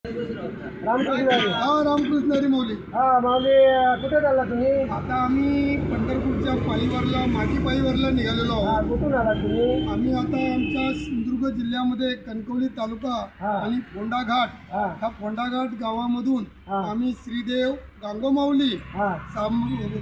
रामकृष्ण हरी. हा रामकृष्ण हरी माऊली. हा माऊली, कुठे चालला तुम्ही? आता आम्ही पंढरपूरच्या पायीवरला पायीवरला निघालेलो हा, आहोत. कुठून आला तुम्ही? आम्ही आता आमच्या सिंधुदुर्ग जिल्ह्यामध्ये कणकवली तालुका हा. आणि फोंडा घाट हा ह्या फोंडा घाट गावामधून हा. आम्ही श्रीदेव गांगोमाऊली हा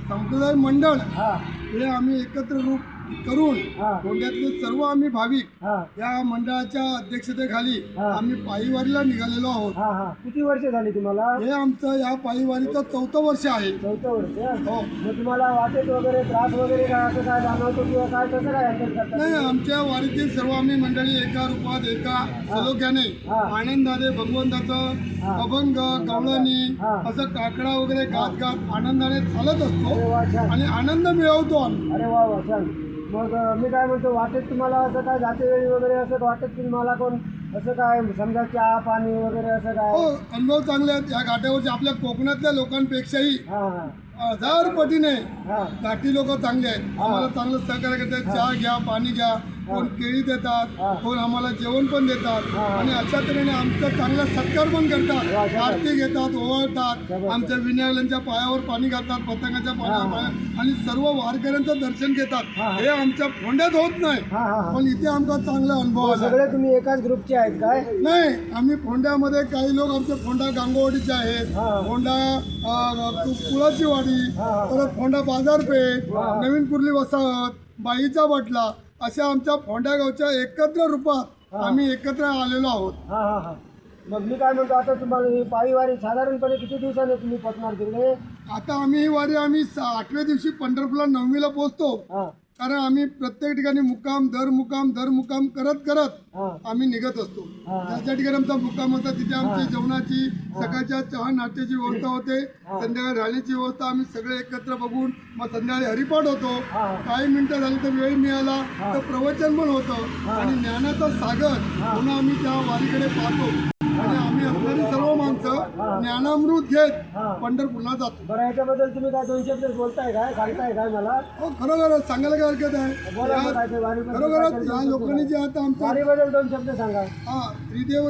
संप्रदाय मंडळ हा हे आम्ही एकत्र रूप करून हा. फोंड्यातले सर्व आम्ही भाविक हा या मंडळाच्या अध्यक्षतेखाली हा. आम्ही पायीवारीला निघालेलो आहोत. हा हा किती वर्ष झाली तुम्हाला? हे आमचं या पायीवारीचं 4थं वर्ष आहे. 4थं वर्ष. हो. मग तुम्हाला वाटेत वगैरे त्रास वगैरे काय असं काय जाणवतो किंवा काय कसं काय हँडल करता? नाही, आमच्या वारीतील सर्व आम्ही मंडळी एका रूपात एका सलोख्याने हा. आनंदाने भगवंताचं हा. अभंग गवळणी हा. असं काकडा वगैरे गात गात आनंदाने चालत अरे असतो वा, छान. आणि आनंद मिळवतो आम्ही. अरे वा वा, छान. मग मी काय म्हणतो, वाटेत तुम्हाला असं काय जातेवेळी वगैरे असं वाटत की मला कोण असं काय समजा चहा पाणी वगैरे असं काय? हो, अनुभव चांगले आहेत. या घाटावरच्या आपल्या कोकणातल्या लोकांपेक्षाही हा हा 1000 पटीने हा घाटी लोक चांगले आहेत. आम्हाला चांगलं सहकार्य करतात. चहा घ्या, पाणी घ्या, कोण केळी देतात, कोण आम्हाला जेवण पण देतात आणि अशा तऱ्हेने आमचं चांगला सत्कार पण करतात. आरती घेतात, ओवाळतात, आमच्या विनयालांच्या पायावर पाणी घालतात, पतंगाच्या पायावर आणि सर्व वारकऱ्यांचं दर्शन घेतात. हे आमच्या फोंड्यात होत नाही, हा हा पण इथे आमचा चांगला अनुभव आला. सगळे तुम्ही एकाच ग्रुपचे आहेत काय? नाही, आम्ही फोंड्यामध्ये काही लोक आमचे फोंडा गांगोवाडीचे आहेत, फोंडा कुळाची वाडी, परत फोंडा बाजारपेठ, नवीन कुर्ली वसाहत, बाईचा बटला, अशा आमच्या फोंडा गावच्या एकत्र रूपात आम्ही एकत्र आलेलो आहोत. हा हा हा मग मी काय म्हणतो, आता तुम्हाला ही पायीवारी साधारणपणे किती दिवसाने तुम्ही पोचणार तिकडे? आता आम्ही ही वारी 8व्या दिवशी पंढरपूरला 9वीला पोहोचतो. हा कारण आम्ही प्रत्येक ठिकाणी मुक्काम दर मुक्काम करत करत हा आम्ही निघत असतो. ज्या ठिकाणी आमचा मुक्काम होता तिथे आमची जेवणाची, सकाळच्या चहा नाश्त्याची व्यवस्था होते, संध्याकाळी राहण्याची व्यवस्था. आम्ही सगळे एकत्र बघून मग संध्याकाळी हरिपाठ होतो. काही मिनिटं झाली तर वेळ मिळाला तर प्रवचन पण होतं आणि ज्ञानाचा सागर पुन्हा आम्ही त्या वारीकडे पाहतो आणि आम्ही असणारी सर्व माणसं ज्ञानामृत घेत पंढरपूरला जातो. बरं, याच्याबद्दल तुम्ही काय 2 शब्द बोलताय काय, सांगताय काय मला? हो, खरोखरच सांगायला काय हरकत आहे. बोला ना, काय ते वारीबद्दल खरोखरच काय या लोकांनी जे आता आमचा वारीबद्दल 2 शब्द सांगा. श्रीदेव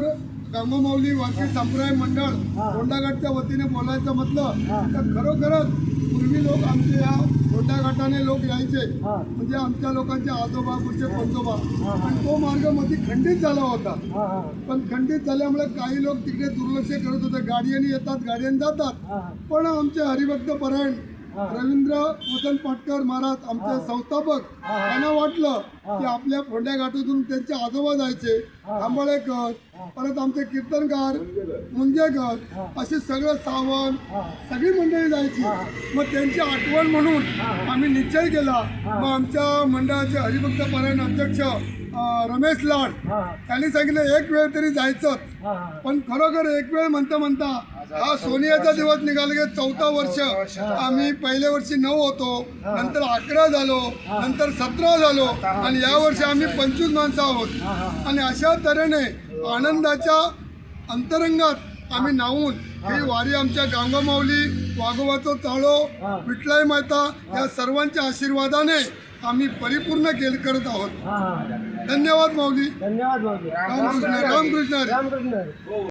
गांगोमाऊली वारकरी संप्रदाय मंडळ फोंडाघाटच्या वतीने बोलायचं म्हटलं तर खरोखरच पूर्वी लोक आमचे या फोंडाघाटाने लोक यायचे, म्हणजे आमच्या लोकांचे आजोबा पुढचे पंजोबा, आणि तो मार्ग मध्ये खंडित झाला होता. पण खंडित झाल्यामुळे काही लोक तिकडे दुर्लक्ष करत होते. गाड्यांनी येतात, गाड्यांनी जातात. पण आमचे हरिभक्त परायण रवींद्र वसंत पाटकर महाराज आमचे संस्थापक, त्यांना वाटलं की आपल्या फोंड्या घाटातून त्यांचे आजोबा जायचे, आंबाळेकर, परत आमचे कीर्तनकार मुंजेकर, असे सगळं सावंत सगळी मंडळी जायची. मग त्यांची आठवण म्हणून आम्ही निश्चय केला. मग आमच्या मंडळाचे हरिभक्त परायण अध्यक्ष रमेश लाड त्यांनी सांगितलं एक वेळ तरी जायचं. पण खरोखर एक वेळ म्हणता म्हणता हा सोनियाचा दिवस निघाला की 4थं वर्ष. आम्ही पहिल्या वर्षी 9 होतो, नंतर 11 झालो, नंतर 17 झालो आणि या वर्षी आम्ही 25 माणसं आहोत. आणि अशा तऱ्हेने आनंदाच्या अंतरंगात आम्ही नाहून ही वारी आमच्या गांगोमाऊली, वाघोबाचं चाळो, विठलाई माता या सर्वांच्या आशीर्वादाने आम्ही परिपूर्ण करत आहोत. धन्यवाद माऊली. धन्यवाद माऊली. रामकृष्ण हरी. रामकृष्ण हरी.